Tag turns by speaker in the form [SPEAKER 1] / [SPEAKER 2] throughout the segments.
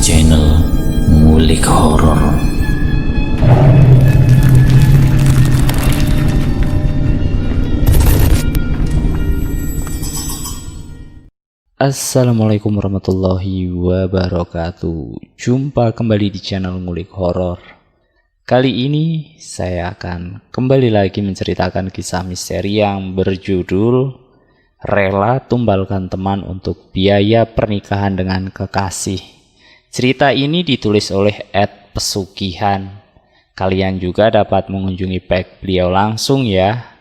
[SPEAKER 1] channel Ngulik Horor. Assalamualaikum warahmatullahi wabarakatuh. Jumpa kembali di channel Ngulik Horor. Kali ini saya akan kembali lagi menceritakan kisah misteri yang berjudul Rela Tumbalkan Teman untuk Biaya Pernikahan dengan Kekasih. Cerita ini ditulis oleh Ed Pesugihan. Kalian juga dapat mengunjungi page beliau langsung ya.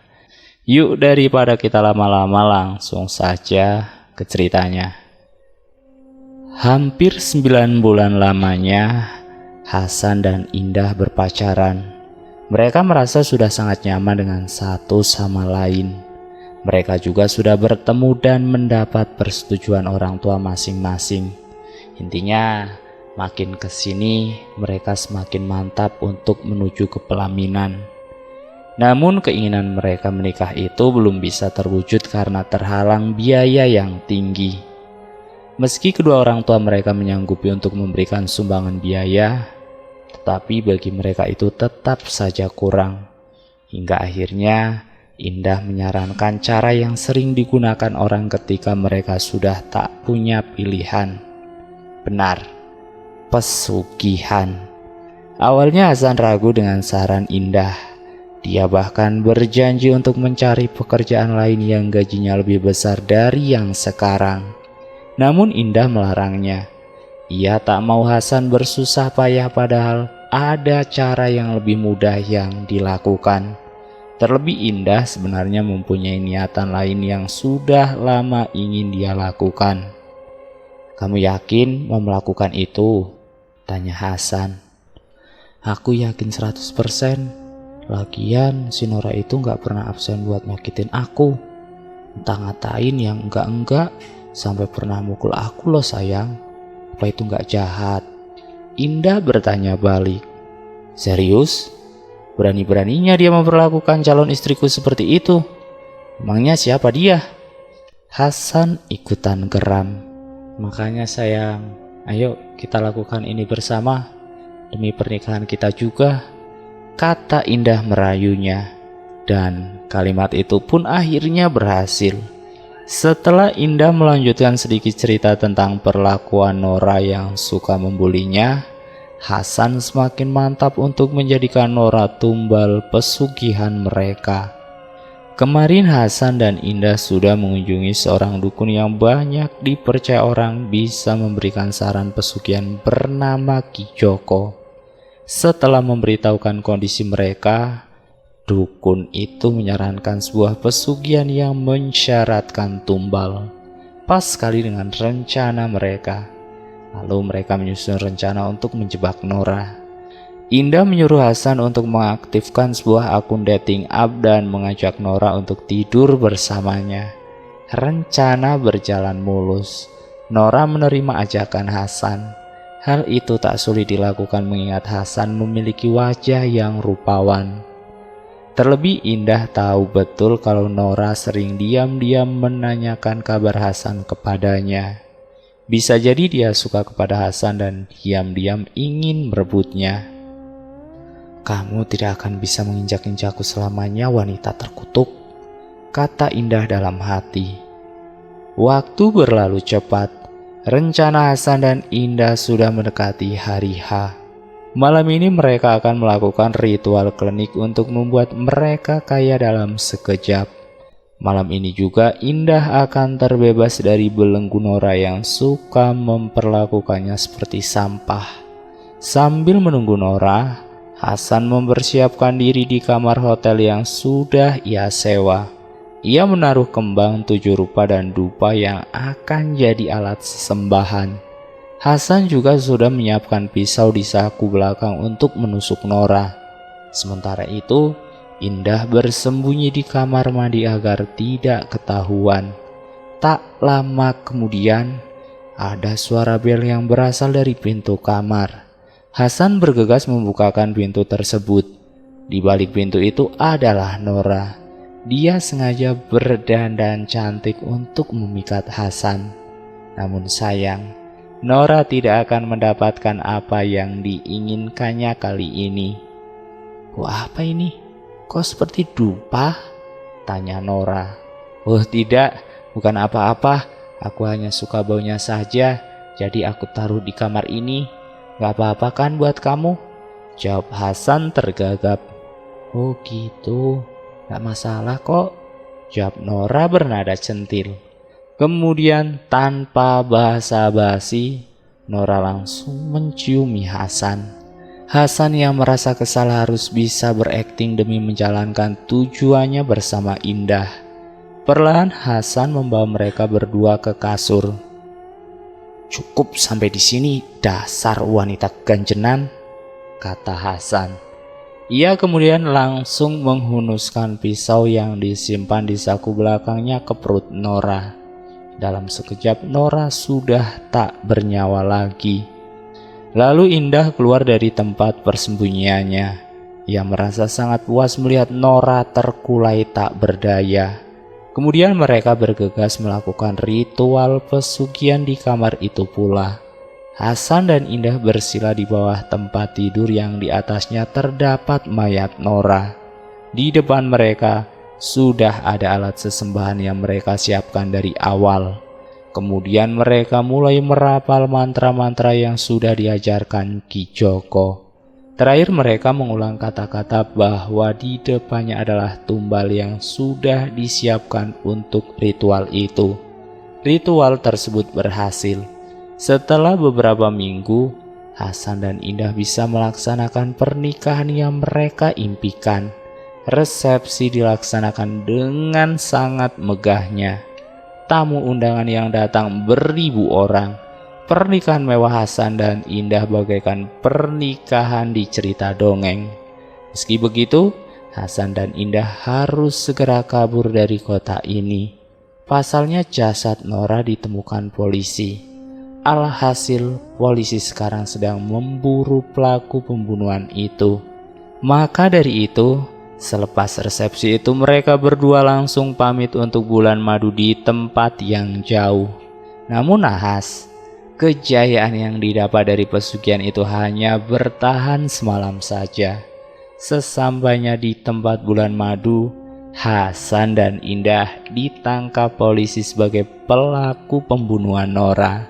[SPEAKER 1] Yuk, daripada kita lama-lama, langsung saja ke ceritanya. Hampir 9 bulan lamanya Hasan dan Indah berpacaran. Mereka merasa sudah sangat nyaman dengan satu sama lain. Mereka juga sudah bertemu dan mendapat persetujuan orang tua masing-masing. Intinya, makin kesini mereka semakin mantap untuk menuju ke pelaminan. Namun keinginan mereka menikah itu belum bisa terwujud karena terhalang biaya yang tinggi. Meski kedua orang tua mereka menyanggupi untuk memberikan sumbangan biaya, tetapi bagi mereka itu tetap saja kurang. Hingga akhirnya Indah menyarankan cara yang sering digunakan orang ketika mereka sudah tak punya pilihan. Benar, pesugihan. Awalnya Hasan ragu dengan saran Indah. Dia bahkan berjanji untuk mencari pekerjaan lain yang gajinya lebih besar dari yang sekarang. Namun Indah melarangnya. Ia tak mau Hasan bersusah payah padahal ada cara yang lebih mudah yang dilakukan. Terlebih Indah sebenarnya mempunyai niatan lain yang sudah lama ingin dia lakukan. "Kamu yakin mau melakukan itu?" tanya Hasan. "Aku yakin 100%. Lagian si Nora itu gak pernah absen buat nyakitin aku. Entah ngatain yang enggak-enggak, sampai pernah mukul aku loh sayang. Apa itu gak jahat?" Indah bertanya balik. "Serius? Berani-beraninya dia memperlakukan calon istriku seperti itu? Emangnya siapa dia?" Hasan ikutan geram. "Makanya sayang, ayo kita lakukan ini bersama. Demi pernikahan kita juga," kata Indah merayunya. Dan kalimat itu pun akhirnya berhasil. Setelah Indah melanjutkan sedikit cerita tentang perlakuan Nora yang suka membulinya, Hasan semakin mantap untuk menjadikan Nora tumbal pesugihan mereka. Kemarin Hasan dan Indah sudah mengunjungi seorang dukun yang banyak dipercaya orang bisa memberikan saran pesugihan bernama Ki Joko. Setelah memberitahukan kondisi mereka, dukun itu menyarankan sebuah pesugihan yang mensyaratkan tumbal. Pas sekali dengan rencana mereka. Lalu mereka menyusun rencana untuk menjebak Nora. Indah menyuruh Hasan untuk mengaktifkan sebuah akun dating app dan mengajak Nora untuk tidur bersamanya. Rencana berjalan mulus. Nora menerima ajakan Hasan. Hal itu tak sulit dilakukan mengingat Hasan memiliki wajah yang rupawan. Terlebih Indah tahu betul kalau Nora sering diam-diam menanyakan kabar Hasan kepadanya. Bisa jadi dia suka kepada Hasan dan diam-diam ingin merebutnya. "Kamu tidak akan bisa menginjak-injakku selamanya, wanita terkutuk," kata Indah dalam hati. Waktu berlalu cepat. Rencana Hasan dan Indah sudah mendekati hari H. Malam ini mereka akan melakukan ritual klinik untuk membuat mereka kaya dalam sekejap. Malam ini juga Indah akan terbebas dari belenggu Nora yang suka memperlakukannya seperti sampah. Sambil menunggu Nora, Hasan mempersiapkan diri di kamar hotel yang sudah ia sewa. Ia menaruh kembang 7 rupa dan dupa yang akan jadi alat sesembahan. Hasan juga sudah menyiapkan pisau di saku belakang untuk menusuk Nora. Sementara itu, Indah bersembunyi di kamar mandi agar tidak ketahuan. Tak lama kemudian, ada suara bel yang berasal dari pintu kamar. Hasan bergegas membukakan pintu tersebut. Di balik pintu itu adalah Nora. Dia sengaja berdandan cantik untuk memikat Hasan. Namun sayang, Nora tidak akan mendapatkan apa yang diinginkannya kali ini. "Wah, apa ini? Kok seperti dupa?" tanya Nora. "Oh tidak, bukan apa-apa. Aku hanya suka baunya saja, jadi aku taruh di kamar ini. Gak apa-apa kan buat kamu?" jawab Hasan tergagap. "Oh gitu, gak masalah kok," jawab Nora bernada centil. Kemudian tanpa basa-basi, Nora langsung menciumi Hasan. Hasan yang merasa kesal harus bisa berakting demi menjalankan tujuannya bersama Indah. Perlahan Hasan membawa mereka berdua ke kasur. "Cukup sampai di sini, dasar wanita ganjenan," kata Hasan. Ia kemudian langsung menghunuskan pisau yang disimpan di saku belakangnya ke perut Nora. Dalam sekejap Nora sudah tak bernyawa lagi. Lalu Indah keluar dari tempat persembunyiannya. Ia merasa sangat puas melihat Nora terkulai tak berdaya. Kemudian mereka bergegas melakukan ritual pesugihan di kamar itu pula. Hasan dan Indah bersila di bawah tempat tidur yang di atasnya terdapat mayat Nora. Di depan mereka sudah ada alat sesembahan yang mereka siapkan dari awal. Kemudian mereka mulai merapal mantra-mantra yang sudah diajarkan Ki Joko. Terakhir mereka mengulang kata-kata bahwa di depannya adalah tumbal yang sudah disiapkan untuk ritual itu. Ritual tersebut berhasil. Setelah beberapa minggu, Hasan dan Indah bisa melaksanakan pernikahan yang mereka impikan. Resepsi dilaksanakan dengan sangat megahnya. Tamu undangan yang datang beribu orang. Pernikahan mewah Hasan dan Indah bagaikan pernikahan di cerita dongeng. Meski begitu, Hasan dan Indah harus segera kabur dari kota ini. Pasalnya jasad Nora ditemukan polisi. Alhasil, polisi sekarang sedang memburu pelaku pembunuhan itu. Maka dari itu, selepas resepsi itu mereka berdua langsung pamit untuk bulan madu di tempat yang jauh. Namun nahas, kejayaan yang didapat dari pesugihan itu hanya bertahan semalam saja. Sesampainya di tempat bulan madu, Hasan dan Indah ditangkap polisi sebagai pelaku pembunuhan Nora.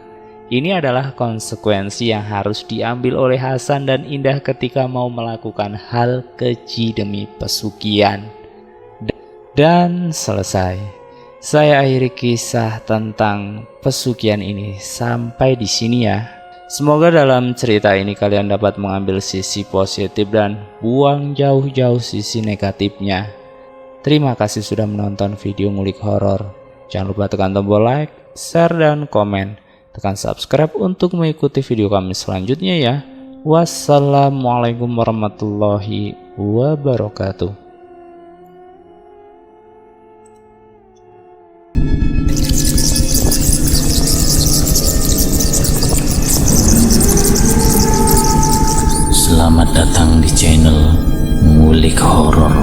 [SPEAKER 1] Ini adalah konsekuensi yang harus diambil oleh Hasan dan Indah ketika mau melakukan hal keji demi pesugihan. Dan selesai. Saya akhiri kisah tentang pesugihan ini sampai di sini ya. Semoga dalam cerita ini kalian dapat mengambil sisi positif dan buang jauh-jauh sisi negatifnya. Terima kasih sudah menonton video ngulik horor. Jangan lupa tekan tombol like, share, dan komen. Tekan subscribe untuk mengikuti video kami selanjutnya ya. Wassalamualaikum warahmatullahi wabarakatuh.
[SPEAKER 2] Selamat datang di channel Ngulik Horor.